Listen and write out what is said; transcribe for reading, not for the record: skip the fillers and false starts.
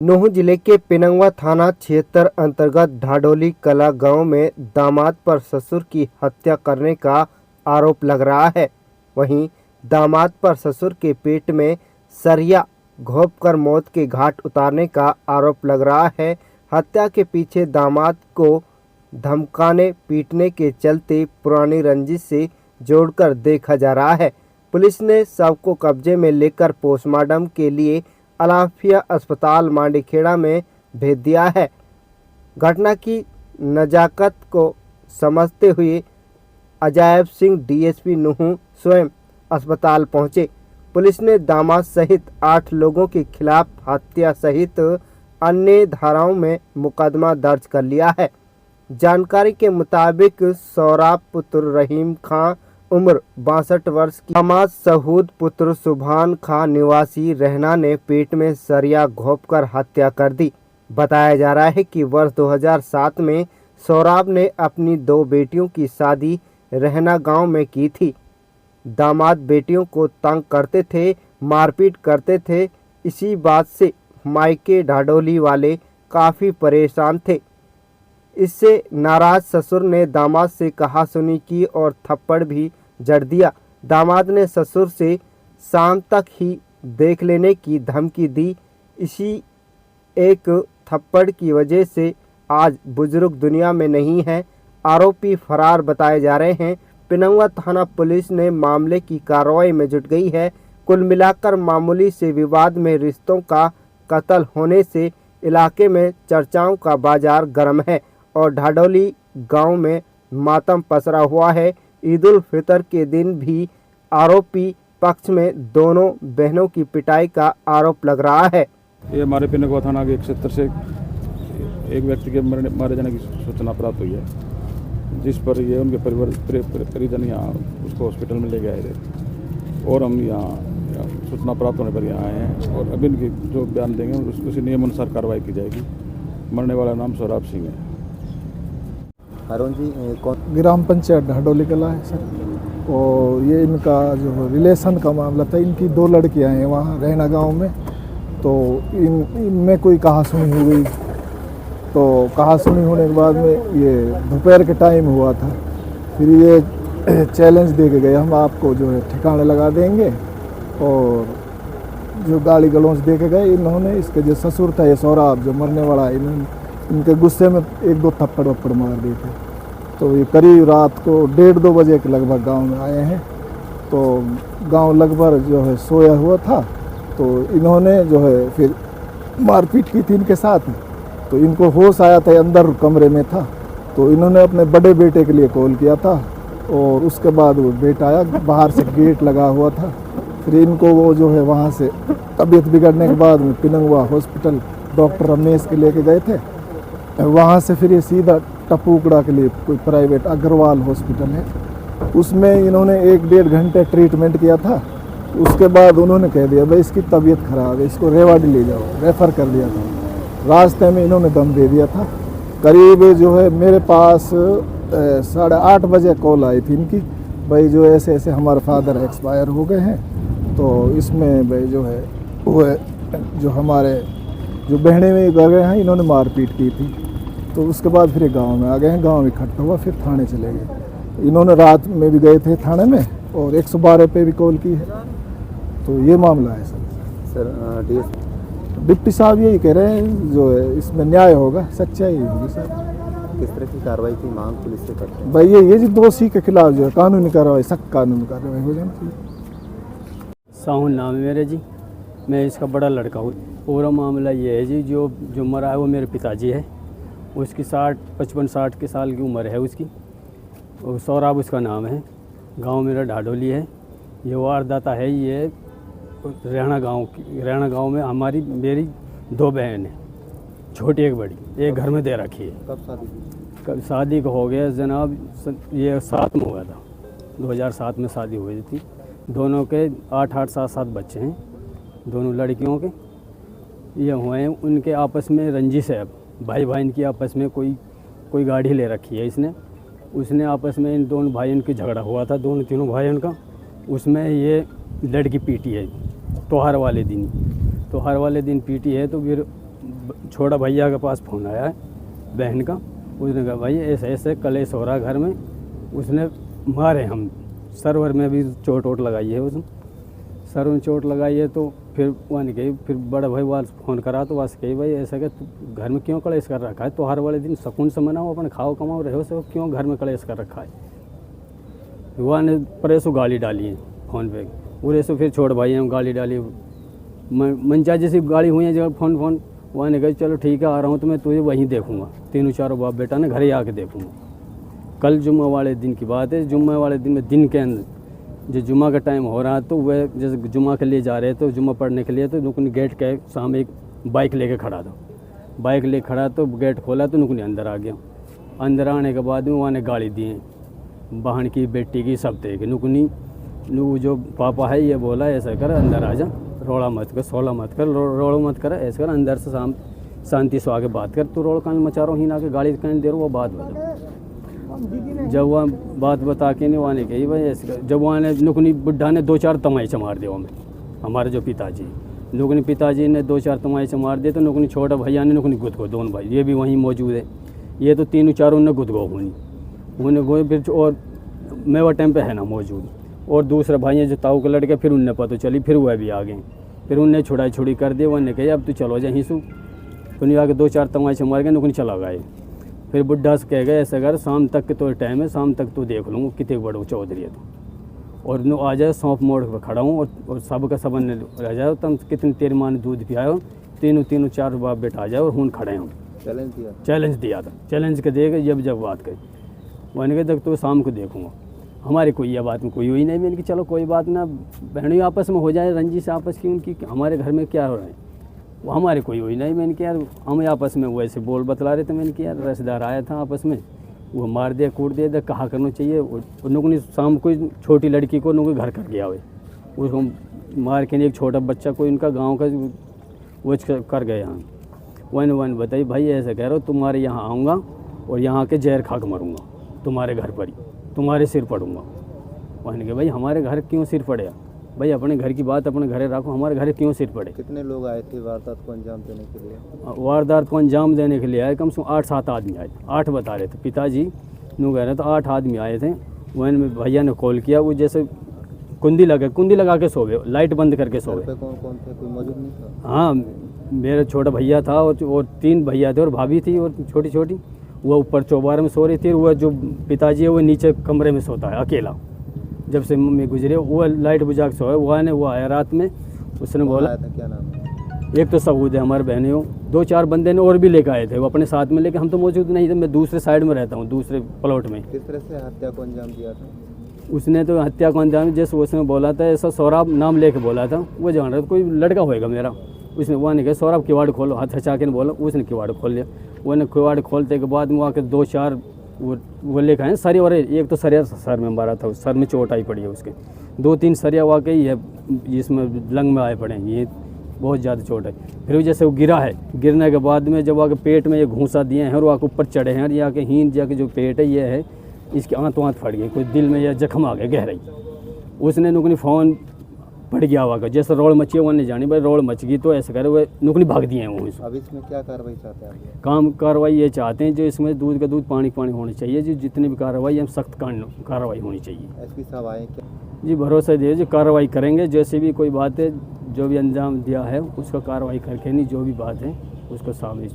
नूंह जिले के पिनंगवा थाना क्षेत्र अंतर्गत ढाडोली कला गांव में दामाद पर ससुर की हत्या करने का आरोप लग रहा है। वहीं दामाद पर ससुर के पेट में सरिया घोंपकर मौत के घाट उतारने का आरोप लग रहा है। हत्या के पीछे दामाद को धमकाने पीटने के चलते पुरानी रंजिश से जोड़कर देखा जा रहा है। पुलिस ने शव को कब्जे में लेकर पोस्टमार्टम के लिए अलाफिया अस्पताल मांडीखेड़ा में भेज दिया है। घटना की नजाकत को समझते हुए अजायब सिंह डीएसपी नूंह स्वयं अस्पताल पहुंचे। पुलिस ने दामाद सहित 8 लोगों के खिलाफ हत्या सहित अन्य धाराओं में मुकदमा दर्ज कर लिया है। जानकारी के मुताबिक सौराब पुत्र रहीम खां उम्र 62 वर्ष की दामाद सहूद पुत्र सुभान खां निवासी रहना ने पेट में सरिया घोंपकर हत्या कर दी। बताया जा रहा है कि वर्ष 2007 में सौराब ने अपनी 2 बेटियों की शादी रहना गांव में की थी। दामाद बेटियों को तंग करते थे, मारपीट करते थे। इसी बात से मायके ढाडोली वाले काफ़ी परेशान थे। इससे नाराज ससुर ने दामाद से कहासुनी की और थप्पड़ भी जड़ दिया। दामाद ने ससुर से शाम तक ही देख लेने की धमकी दी। इसी एक थप्पड़ की वजह से आज बुजुर्ग दुनिया में नहीं है। आरोपी फरार बताए जा रहे हैं। पिनंगवा थाना पुलिस ने मामले की कार्रवाई में जुट गई है। कुल मिलाकर मामूली से विवाद में रिश्तों का कत्ल होने से इलाके में चर्चाओं का बाजार गर्म है और ढाडोली गांव में मातम पसरा हुआ है। ईद उल फितर के दिन भी आरोपी पक्ष में दोनों बहनों की पिटाई का आरोप लग रहा है। ये हमारे पिनंगवा थाना के क्षेत्र से एक व्यक्ति के मारे जाने की सूचना प्राप्त हुई है, जिस पर ये उनके परिजन यहाँ उसको हॉस्पिटल में ले गए थे और हम यहाँ सूचना प्राप्त होने पर यहाँ आए हैं और अभी इनकी जो बयान देंगे उसी नियम अनुसार कार्रवाई की जाएगी। मरने वाला नाम सौराब सिंह है। अरुण जी कौन? ग्राम पंचायत ढाडोली कला है सर। और ये इनका जो रिलेशन का मामला था, इनकी 2 लड़कियां हैं वहाँ रहना गांव में। तो इनमें कोई कहासुनी हो गई। तो कहासुनी होने के बाद में ये दोपहर के टाइम हुआ था। फिर ये चैलेंज दे के गए, हम आपको जो है ठिकाने लगा देंगे। और जो गाली गलौज दे के गए इन्होंने, इसके जो ससुर था ये सौराब जो मरने वाला, इनके गुस्से में 1-2 थप्पड़ वप्पड़ मार दिए थे। तो ये करीब रात को 1:30-2 बजे के लगभग गांव में आए हैं। तो गांव लगभग जो है सोया हुआ था। तो इन्होंने जो है फिर मारपीट की थी इनके साथ। तो इनको होश आया था, अंदर कमरे में था। तो इन्होंने अपने बड़े बेटे के लिए कॉल किया था और उसके बाद वो बेटा आया, बाहर से गेट लगा हुआ था। फिर इनको वो जो है वहाँ से तबीयत बिगड़ने के बाद में पिनंगवा हॉस्पिटल डॉक्टर रमेश के लेके गए थे। वहाँ से फिर ये सीधा टपूकड़ा के लिए कोई प्राइवेट अग्रवाल हॉस्पिटल है, उसमें इन्होंने 1-1.5 घंटे ट्रीटमेंट किया था। उसके बाद उन्होंने कह दिया भाई इसकी तबीयत ख़राब है, इसको रेवाड़ी ले जाओ, रेफ़र कर दिया था। रास्ते में इन्होंने दम दे दिया था। करीब जो है मेरे पास 8:30 बजे कॉल आई थी इनकी, भाई जो ऐसे ऐसे हमारे फादर एक्सपायर हो गए हैं। तो इसमें भाई जो है वो जो हमारे जो बहनें में गए हैं इन्होंने मारपीट की थी। तो उसके बाद फिर गांव में आ गए हैं, गांव में इकट्ठा हुआ, फिर थाने चले गए। इन्होंने रात में भी गए थे थाने में और 112 पे भी कॉल की है। तो ये मामला है सर। डिप्टी साहब यही कह रहे हैं जो है इसमें न्याय होगा, सच्चाई होगी सर। किस तरह की कार्रवाई की मांग पुलिस से करते हैं? भाई ये जी दोषी के खिलाफ जो है कानूनी कार्रवाई, सख्त कानूनी कार्रवाई हो जानी चाहिए। साहुल नाम है मेरे जी, मैं इसका बड़ा लड़का हूँ। पूरा मामला ये है जी, जो मरा है वो मेरे पिताजी है। उसकी 55-60 के साल की उम्र है उसकी। और सौराब उसका नाम है। गांव मेरा ढाडोली है। ये वारदाता है ये रहना गांव में मेरी 2 बहन हैं, छोटी एक बड़ी, एक घर में दे रखी है। कब शादी की? कब शादी को हो गया जनाब, ये 7 में हुआ था, 2007 में शादी हुई थी। दोनों के 8-8, 7-7 बच्चे हैं, दोनों लड़कियों के। ये हुए हैं उनके आपस में रंजिश है। भाई भाई की आपस में कोई गाड़ी ले रखी है इसने। उसने आपस में इन दोनों भाइयों की झगड़ा हुआ था, दोनों तीनों भाइयों का। उसमें ये लड़की पीटी है त्योहार वाले दिन पीटी है। तो फिर छोटा भैया के पास फ़ोन आया है बहन का। उसने कहा भाई ऐसे ऐसे कलेश हो रहा घर में, उसने मारे हम सर्वर में भी चोट वोट लगाई है, उसने सर में चोट लगाई है। तो फिर वहाँ नहीं गई, फिर बड़ा भाई वाल फ़ोन करा तो वहाँ से कही भाई ऐसा कि घर में क्यों कलेश कर रखा है, तो हर वाले दिन सुकून से मनाओ, अपन खाओ कमाओ रहो से, क्यों घर में कलेश कर रखा है। वहाँ ने परेसो गाली डाली है फ़ोन पे, और ऐसे फिर छोड़ भाई हम गाली डाली, मंचा जैसी गाली हुई है जब फ़ोन वहाँ ने कही चलो ठीक है आ रहा हूँ तो मैं तुझे वहीं देखूँगा, तीनों चारों बाप बेटा ने घर ही आके देखूँगा। कल जुम्मा वाले दिन की बात है, जुम्मा वाले दिन में दिन के अंदर जो जुम्मा का टाइम हो रहा तो वह जैसे जुम्मा के लिए जा रहे तो जुम्मा पढ़ने के लिए, तो नुकनी गेट के सामने एक बाइक लेके खड़ा था, बाइक लेके खड़ा तो गेट खोला तो नुकनी अंदर आ गया। अंदर आने के बाद में वहाँ ने गाली दी है, बहन की बेटी की सब थे कि नुकनी जो पापा है ये बोला ऐसा कर अंदर आ जा, रोड़ा मत कर, सोला मत कर, रोड़ा मत कर, ऐसा कर अंदर से शांति से आके बात कर, तू रोड़ कान मचा रहा ही ना के गाली कहीं दे रहा वो बात बता। जब वहाँ बात बता के नहीं वहाँ ने कही भाई ऐसे, जब वहाँ ने नुकनी बुढ़ा ने 2-4 तमाइचे मार दिए हमें, हमारे जो पिताजी नुकनी पिताजी ने 2-4 तमाइचे मार दिए, तो नुकनी छोटा भैया ने नुकनी गुद को, दोनों भाई ये भी वहीं मौजूद है, ये तो 3-4 ने गुद गो हुई उन्हें गो फिर, और मैं वो टाइम पे है ना मौजूद, और दूसरा भाई है जो ताऊ के लड़के, फिर उनने पता चली, फिर वह भी आ गए, फिर उनने छुड़ाई कर दी, उन्होंने कही अब तू चलो जा सू, तो नहीं आके 2-4 तमाइचे मार गए, नुकनी चला गए। फिर बुढ़ा से कह गए ऐसा कर शाम तक के तो टाइम है, शाम तक तो देख लूँगा कितने बड़ो चौधरी है तो, और नो आ जाए सौंप मोड़ पर खड़ा हूँ, और सब का सब रह जाओ, तुम कितनी तेरी माँ ने दूध पियाओ, तीनों 4 बाप बेटा आ जाओ और खून खड़े हम। चैलेंज दिया था, चैलेंज के देगा जब बात कही, मैंने कहा तक तो शाम को देखूँगा। हमारी कोई यह बात में कोई हुई नहीं, मैंने कि चलो कोई बात ना, बहनों आपस में हो जाए रंजिश आपस की उनकी, हमारे घर में क्या हो रहा है वो हमारे कोई हुई नहीं। मैंने किया हम आपस में वैसे बोल बतला रहे थे, मैंने किया रिश्तेदार आया था आपस में, वो मार दिया कूट दिया, कहा करना चाहिए। उन्होंने शाम को छोटी लड़की को उन्होंने घर कर गया हुए, उसको मार के नहीं, एक छोटा बच्चा कोई उनका गाँव का वो कर गए यहाँ। वन बताई भाई ऐसा कह रहा हो, तुम्हारे यहाँ आऊँगा और यहाँ के जहर खा के मरूँगा, तुम्हारे घर पर ही तुम्हारे सिर पड़ूँगा। मैंने कहा भाई हमारे घर क्यों सिर पड़े, भाई अपने घर की बात अपने घरे रखो, हमारे घर क्यों सिर पड़े। कितने लोग आए थे वारदात को अंजाम देने के लिए? वारदात को अंजाम देने के लिए आए कम से कम 8-7 आदमी आए, 8 बता रहे थे पिताजी नू कह रहे तो 8 आदमी आए थे। वहीं में भैया ने कॉल किया, वो जैसे कुंडी लगा के सो गए, लाइट बंद करके सो गए। कौन कौन थे, कोई मौजूद नहीं था? हाँ मेरा छोटा भैया था और 3 भैया थे और भाभी थी और छोटी, वो ऊपर चौबारे में सो रही थी, वो जो पिताजी है वो नीचे कमरे में सोता है अकेला। जब से मम्मी गुजरे वो लाइट बुझा के सोया, वो आया रात में, उसने बोला क्या नाम है? एक तो सबूत है हमारे बहने हो, 2-4 बंदे ने और भी लेकर आए थे वो अपने साथ में, लेकिन हम तो मौजूद नहीं थे, मैं दूसरे साइड में रहता हूँ, दूसरे प्लॉट में। किस तरह से हत्या को अंजाम दिया था? उसने तो हत्या को अंजाम जैसे उसने बोला था, ऐसा सौरभ नाम लेके बोला था, वो जान रहा था कोई लड़का होएगा मेरा। उसने वहाँ नहीं कहा सौरभ किवाड़ खोलो, हाथ हचा के बोला, उसने किवाड़ खोल लिया। उन्होंने किवाड़ खोलते के बाद वहाँ के 2-4 वो लेकर आए सरिया, और एक तो सरिया सर में मारा था, सर में चोट आई पड़ी है उसके, 2-3 सरिया वाकई है जिसमें लंग में आए पड़े हैं, ये बहुत ज़्यादा चोट है। फिर जैसे वो गिरा है, गिरने के बाद में जब आके पेट में ये घूंसा दिए हैं और आके ऊपर चढ़े हैं, और यहाँ के हीन जाके जो पेट है ये है, इसकी आंत फट गई, कोई दिल में यह जख्म आ गया गहराई। उसने नुकनी फ़ोन पड़ गया हुआ का, जैसे रोड मची है वो नहीं जानी, भाई रोड मच गई तो ऐसे करे वो नुकनी भाग दिए हैं वो। अब इसमें क्या कार्रवाई चाहते हैं? कार्रवाई ये चाहते हैं जो इसमें दूध का दूध पानी होनी चाहिए, जो जितनी भी कार्रवाई हम सख्त कार्रवाई होनी चाहिए। एसपी साहब आए क्या? जी भरोसा दिए जो कार्रवाई करेंगे, जैसे भी कोई बात है जो भी अंजाम दिया है उसका कार्रवाई करके नहीं, जो भी बात है उसको सामने